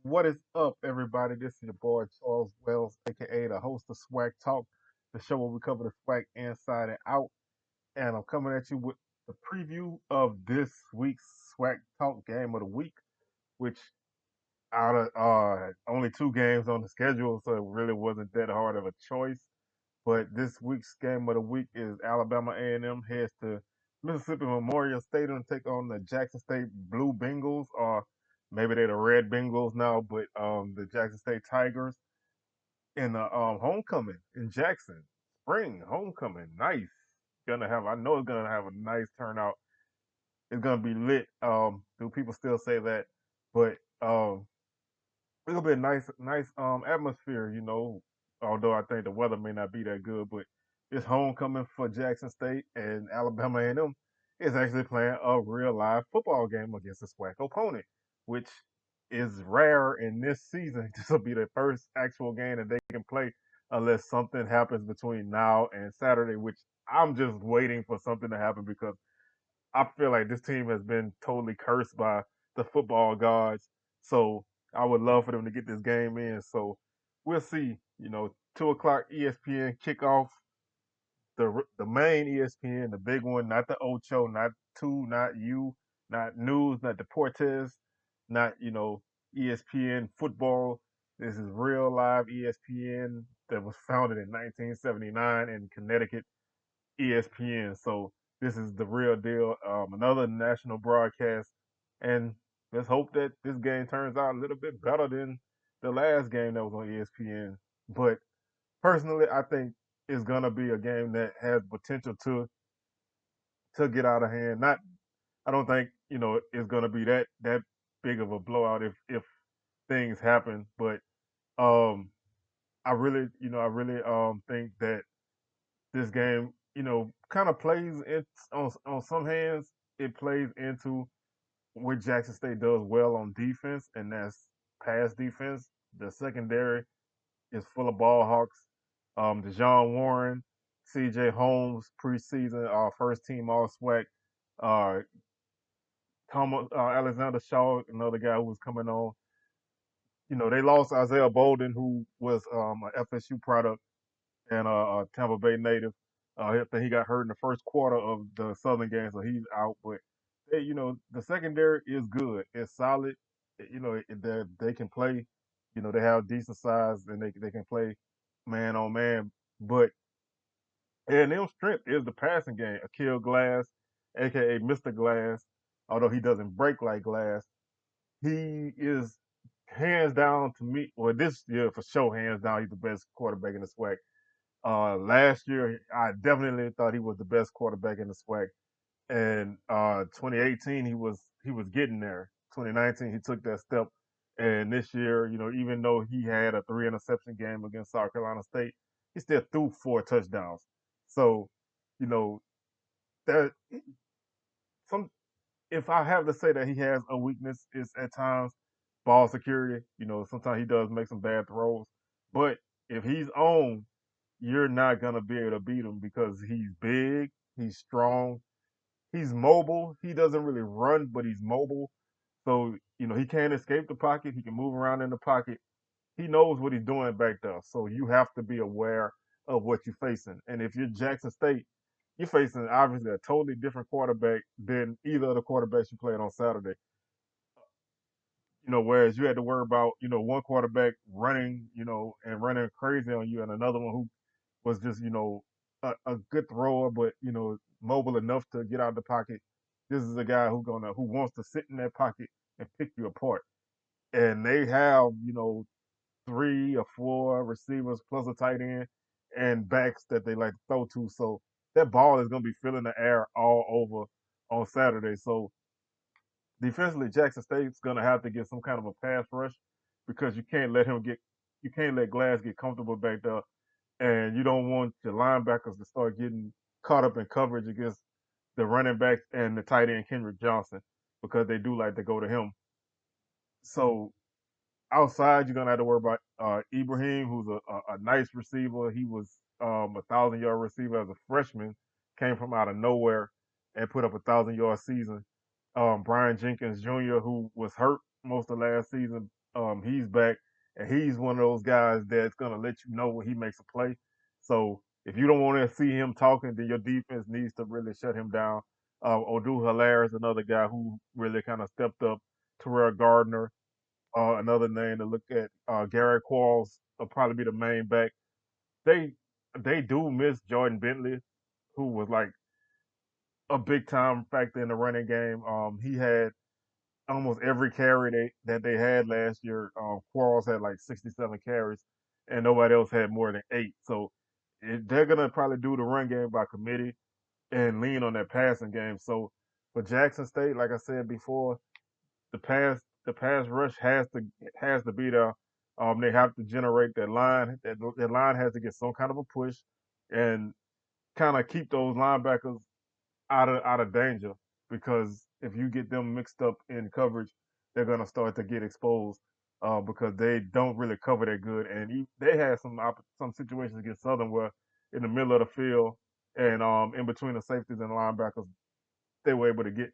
What is up, everybody? This is your boy Charles Wells, aka the host of SWACtalk, the show where we cover the SWAC inside and out. And I'm coming at you with the preview of this week's SWACtalk game of the week, which out of only two games on the schedule, so it really wasn't that hard of a choice. But this week's game of the week is Alabama A&M heads to Mississippi Memorial Stadium to take on the Jackson State Blue Bengals, or maybe they're the Red Bengals now, but the Jackson State Tigers in the homecoming in Jackson. Spring homecoming, nice. I know it's gonna have a nice turnout. It's gonna be lit. Do people still say that? But it'll be a nice atmosphere, although I think the weather may not be that good, but it's homecoming for Jackson State, and Alabama A&M is actually playing a real live football game against a SWAC opponent, which is rare in this season. This will be the first actual game that they can play unless something happens between now and Saturday, which I'm just waiting for something to happen because I feel like this team has been totally cursed by the football gods. So I would love for them to get this game in. So we'll see. 2 o'clock ESPN kickoff, the main ESPN, the big one, not the Ocho, not two, not you, not news, not Deportes, not ESPN football. This is real live ESPN that was founded in 1979 in Connecticut. ESPN. So this is the real deal. Another national broadcast, and let's hope that this game turns out a little bit better than the last game that was on ESPN. But personally, I think it's gonna be a game that has potential to get out of hand. Not, I don't think it's gonna be that big of a blowout if things happen. But um, I really think that this game, kind of plays it on some hands. It plays into what Jackson State does well on defense, and that's pass defense. The secondary is full of ball hawks. Dejon Warren, C.J. Holmes, preseason first team All SWAC. Uh, Thomas Alexander Shaw, another guy who was coming on. They lost Isaiah Bolden, who was an FSU product and a Tampa Bay native. I think he got hurt in the first quarter of the Southern game, so he's out. But the secondary is good. It's solid. They can play. They have decent size and they can play man on man. But A&M's strength is the passing game. Akil Glass, aka Mr. Glass, although he doesn't break like Glass, he is hands down to me. Well, this year for sure, hands down, he's the best quarterback in the SWAC. Last year, I definitely thought he was the best quarterback in the SWAC. And 2018, he was getting there. 2019, he took that step. And this year, even though he had a 3 interception game against South Carolina State, he still threw 4 touchdowns. So, you know, that some if I have to say that he has a weakness, is at times ball security. Sometimes he does make some bad throws. But if he's on, you're not gonna be able to beat him because he's big, he's strong, he's mobile. He doesn't really run, but he's mobile. So, he can't escape the pocket. He can move around in the pocket. He knows what he's doing back there. So you have to be aware of what you're facing. And if you're Jackson State, you're facing obviously a totally different quarterback than either of the quarterbacks you played on Saturday. Whereas you had to worry about, one quarterback running, and running crazy on you, and another one who was just, a good thrower, but mobile enough to get out of the pocket. This is a guy who wants to sit in that pocket and pick you apart. And they have, 3 or 4 receivers plus a tight end and backs that they like to throw to. So that ball is going to be filling the air all over on Saturday. So defensively, Jackson State's going to have to get some kind of a pass rush because you can't let Glass get comfortable back there, and you don't want your linebackers to start getting caught up in coverage against the running backs and the tight end Kendrick Johnson because they do like to go to him. So outside, you're gonna have to worry about Ibrahim, who's a nice receiver. He was 1,000 yard receiver as a freshman, came from out of nowhere and put up 1,000 yard season. Brian Jenkins Jr., who was hurt most of last season. He's back, and he's one of those guys that's gonna let you know when he makes a play. So if you don't want to see him talking, then your defense needs to really shut him down. Odu Hilaire is another guy who really kind of stepped up. Terrell Gardner, another name to look at. Garrett Quarles will probably be the main back. They they do miss Jordan Bentley, who was like a big time factor in the running game. He had almost every carry that they had last year. Quarles had like 67 carries, and nobody else had more than 8. So they're gonna probably do the run game by committee and lean on that passing game. So for Jackson State, like I said before, the pass rush has to be there. They have to generate that line. That line has to get some kind of a push and kind of keep those linebackers out of danger, because if you get them mixed up in coverage, they're gonna start to get exposed because they don't really cover that good. And they had some situations against Southern where in the middle of the field and in between the safeties and linebackers, they were able to get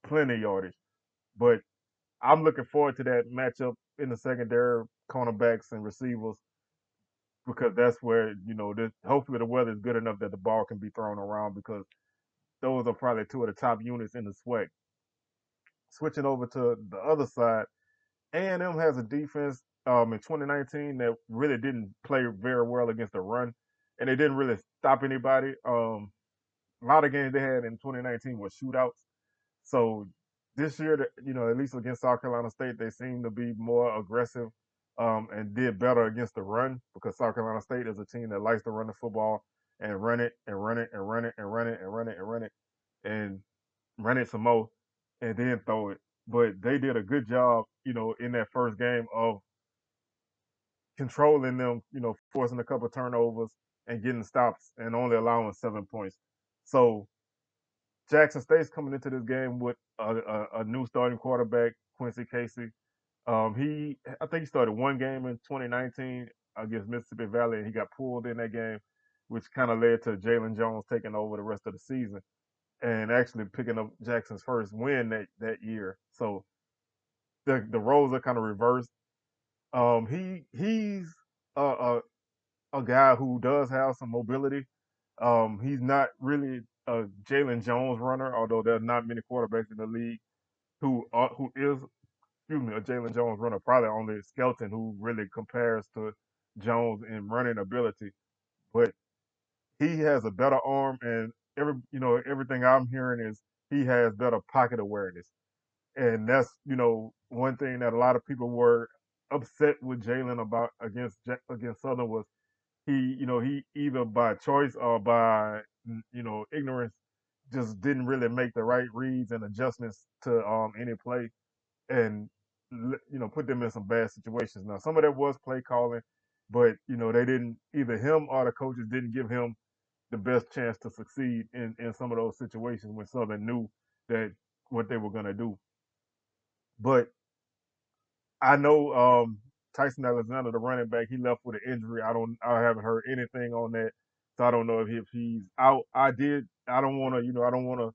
plenty of yardage. But I'm looking forward to that matchup in the secondary, cornerbacks and receivers, because that's where hopefully the weather is good enough that the ball can be thrown around, because those are probably two of the top units in the SWAC. Switching over to the other side, A&M has a defense in 2019 that really didn't play very well against the run, and they didn't really stop anybody. A lot of games they had in 2019 were shootouts. So this year, at least against South Carolina State, they seem to be more aggressive and did better against the run, because South Carolina State is a team that likes to run the football and run it and run it and run it and run it and run it and run it and run it some more and then throw it. But they did a good job, in that first game of controlling them, forcing a couple turnovers and getting stops and only allowing 7 points. So Jackson State's coming into this game with a new starting quarterback, Quincy Casey. I think he started one game in 2019 against Mississippi Valley, and he got pulled in that game, which kind of led to Jalen Jones taking over the rest of the season and actually picking up Jackson's first win that year. So the roles are kind of reversed. He's a, a a guy who does have some mobility. He's not really a Jalen Jones runner, although there's not many quarterbacks in the league who is, excuse me, a Jalen Jones runner. Probably only Skelton who really compares to Jones in running ability. But he has a better arm, and everything I'm hearing is he has better pocket awareness, and that's one thing that a lot of people were upset with Jalen about against Southern was he either by choice or by ignorance just didn't really make the right reads and adjustments to any play, and put them in some bad situations. Now some of that was play calling, but they didn't, either him or the coaches didn't give him the best chance to succeed in some of those situations when Southern knew that what they were going to do. But I know Tyson Alexander, the running back, he left with an injury. I haven't heard anything on that, so I don't know if he's out. I don't want to, I don't want to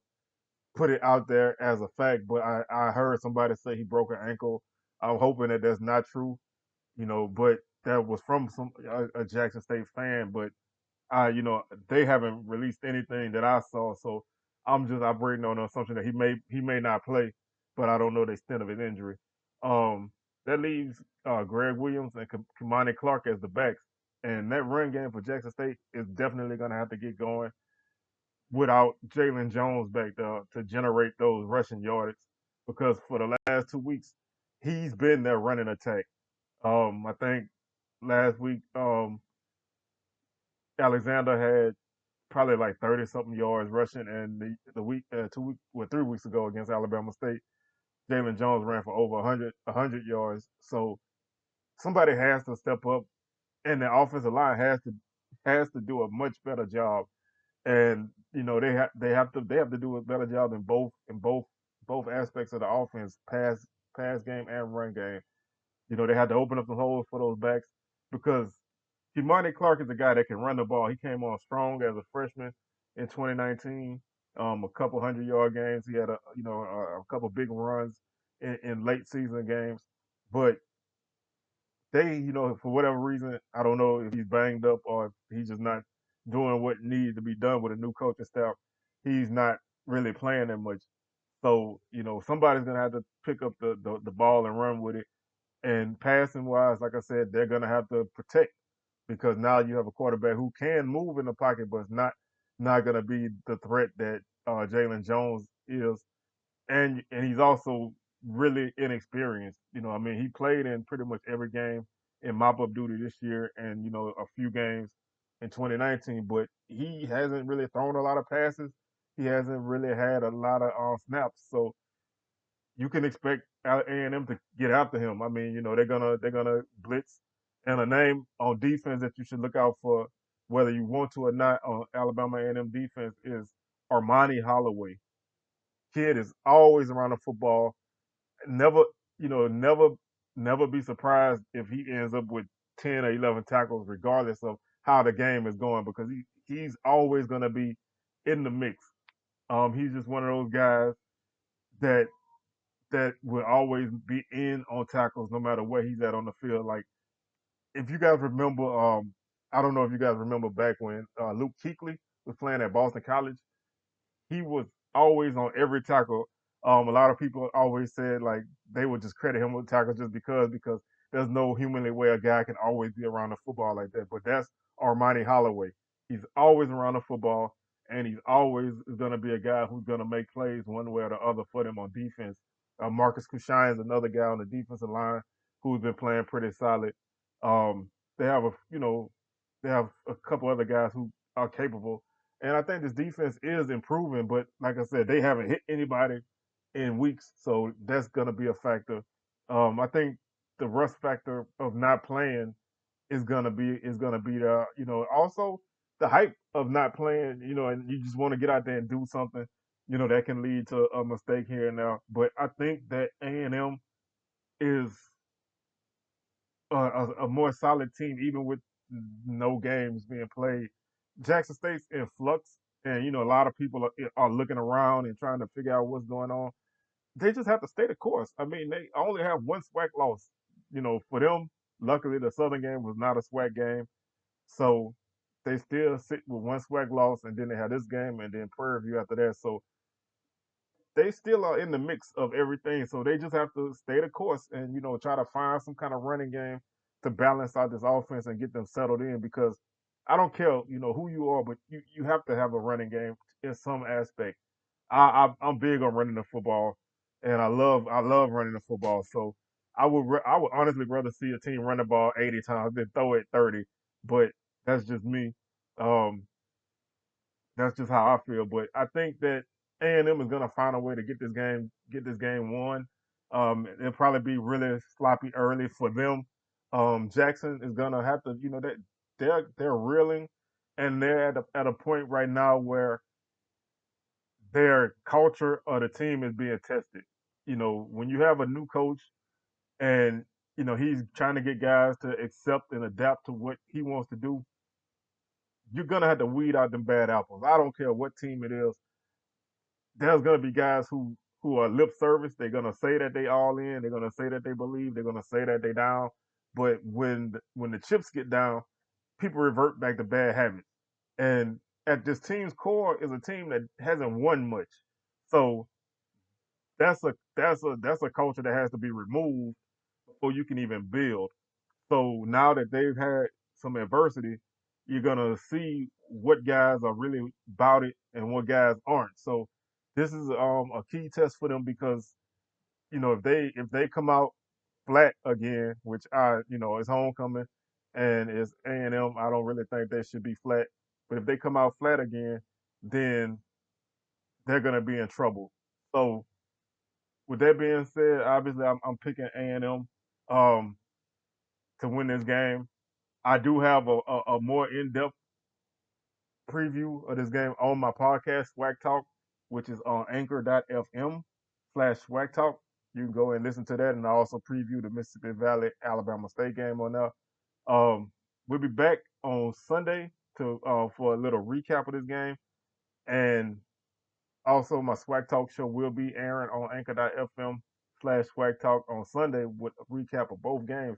put it out there as a fact, but I heard somebody say he broke an ankle. I'm hoping that that's not true, but that was from a Jackson State fan. But they haven't released anything that I saw, so I'm operating on the assumption that he may not play, but I don't know the extent of his injury. Um, that leaves Greg Williams and Kamani Clark as the backs, and that run game for Jackson State is definitely going to have to get going without Jalen Jones back there to generate those rushing yardage, because for the last 2 weeks he's been their running attack. I think last week Alexander had probably like 30 something yards rushing, and the week 2 weeks, well, 3 weeks ago against Alabama State, Jalen Jones ran for over 100 yards. So somebody has to step up, and the offensive line has to do a much better job. And they have to do a better job in both aspects of the offense, pass game and run game. They had to open up the holes for those backs, because Kimani Clark is a guy that can run the ball. He came on strong as a freshman in 2019. A couple 100-yard games. He had a couple big runs in late season games. But they, for whatever reason, I don't know if he's banged up or if he's just not doing what needs to be done with a new coaching staff. He's not really playing that much. So, somebody's gonna have to pick up the ball and run with it. And passing wise, like I said, they're gonna have to protect because now you have a quarterback who can move in the pocket, but it's not gonna be the threat that Jalen Jones is, and he's also really inexperienced. I mean, he played in pretty much every game in mop-up duty this year, and a few games in 2019, but he hasn't really thrown a lot of passes. He hasn't really had a lot of snaps, so you can expect A&M to get after him. I mean, they're gonna blitz, and a name on defense that you should look out for, whether you want to or not, on Alabama A&M defense is Armani Holloway. Kid is always around the football. Never, never, never be surprised if he ends up with 10 or 11 tackles, regardless of how the game is going, because he's always going to be in the mix. He's just one of those guys that will always be in on tackles no matter where he's at on the field. Like if you guys remember, I don't know if you guys remember back when Luke Kuechly was playing at Boston College. He was always on every tackle. A lot of people always said like they would just credit him with tackles just because there's no humanly way a guy can always be around the football like that. But that's Armani Holloway. He's always around the football, and he's always going to be a guy who's going to make plays one way or the other for them on defense. Marcus Kushan is another guy on the defensive line who's been playing pretty solid. Um, they have they have a couple other guys who are capable, and I think this defense is improving, but like I said, they haven't hit anybody in weeks, so that's gonna be a factor. I think the rust factor of not playing is gonna be the also the hype of not playing, and you just want to get out there and do something, that can lead to a mistake here and there. But I think that A&M is a more solid team, even with no games being played. Jackson State's in flux, and a lot of people are looking around and trying to figure out what's going on. They just have to stay the course. I mean, they only have one SWAC loss. For them, luckily the Southern game was not a SWAC game, so they still sit with one SWAC loss, and then they have this game, and then Prairie View after that. So they still are in the mix of everything. So they just have to stay the course and try to find some kind of running game to balance out this offense and get them settled in. Because I don't care who you are, but you have to have a running game in some aspect. I'm big on running the football, and I love running the football. So I would honestly rather see a team run the ball 80 times than throw it 30. But that's just me. Um, that's just how I feel. But I think that A&M is gonna find a way to get this game won. It'll probably be really sloppy early for them. Jackson is gonna have to, that they're reeling, and they're at a point right now where their culture of the team is being tested. When you have a new coach and he's trying to get guys to accept and adapt to what he wants to do, you're gonna have to weed out them bad apples. I don't care what team it is. There's gonna be guys who are lip service. They're gonna say that they all in. They're gonna say that they believe. They're gonna say that they down. But when the chips get down, people revert back to bad habits. And at this team's core is a team that hasn't won much. So that's a culture that has to be removed before you can even build. So now that they've had some adversity, you're gonna see what guys are really about it and what guys aren't. So this is a key test for them because if they come out flat again, which is homecoming and it's A&M, I don't really think they should be flat. But if they come out flat again, then they're gonna be in trouble. So with that being said, obviously I'm picking A&M um, to win this game. I do have a more in-depth preview of this game on my podcast, SWACtalk, which is on anchor.fm/SWACtalk. You can go and listen to that, and I also preview the Mississippi Valley Alabama State game on there. We'll be back on Sunday to for a little recap of this game, and also my SWAC Talk show will be airing on anchor.fm slash Swag Talk on Sunday with a recap of both games.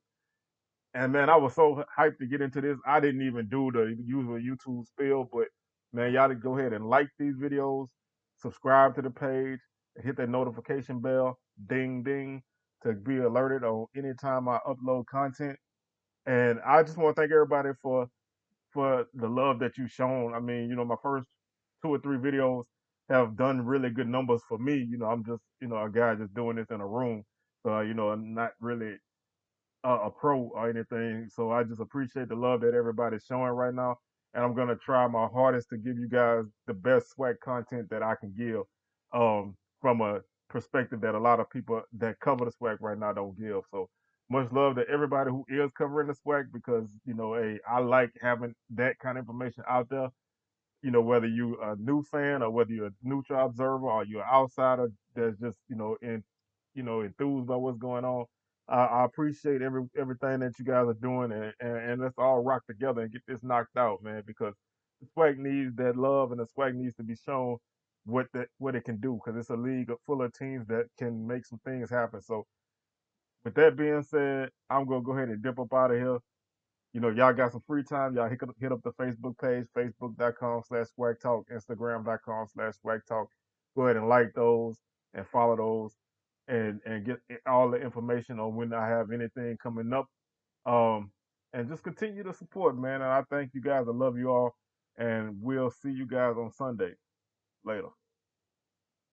And man, I was so hyped to get into this. I didn't even do the usual YouTube spill, but man, y'all to go ahead and like these videos, subscribe to the page, and hit that notification bell, ding ding, to be alerted on anytime I upload content. And I just want to thank everybody for the love that you've shown. I mean, my first two or three videos have done really good numbers for me. I'm just, a guy just doing this in a room. So, I'm not really a pro or anything. So I just appreciate the love that everybody's showing right now. And I'm gonna try my hardest to give you guys the best swag content that I can give, from a perspective that a lot of people that cover the swag right now don't give. So much love to everybody who is covering the swag because hey, I like having that kind of information out there. Whether you a new fan or whether you're a neutral observer or you're an outsider that's just, enthused by what's going on. I appreciate everything that you guys are doing, and let's all rock together and get this knocked out, man. Because the SWAC needs that love, and the SWAC needs to be shown what it can do. Because it's a league full of teams that can make some things happen. So, with that being said, I'm gonna go ahead and dip up out of here. Y'all got some free time, y'all hit up the Facebook page, facebook.com/swagtalk, instagram.com/swagtalk. Go ahead and like those and follow those and get all the information on when I have anything coming up. Um, and just continue to support, man. And I thank you guys. I love you all. And we'll see you guys on Sunday. Later.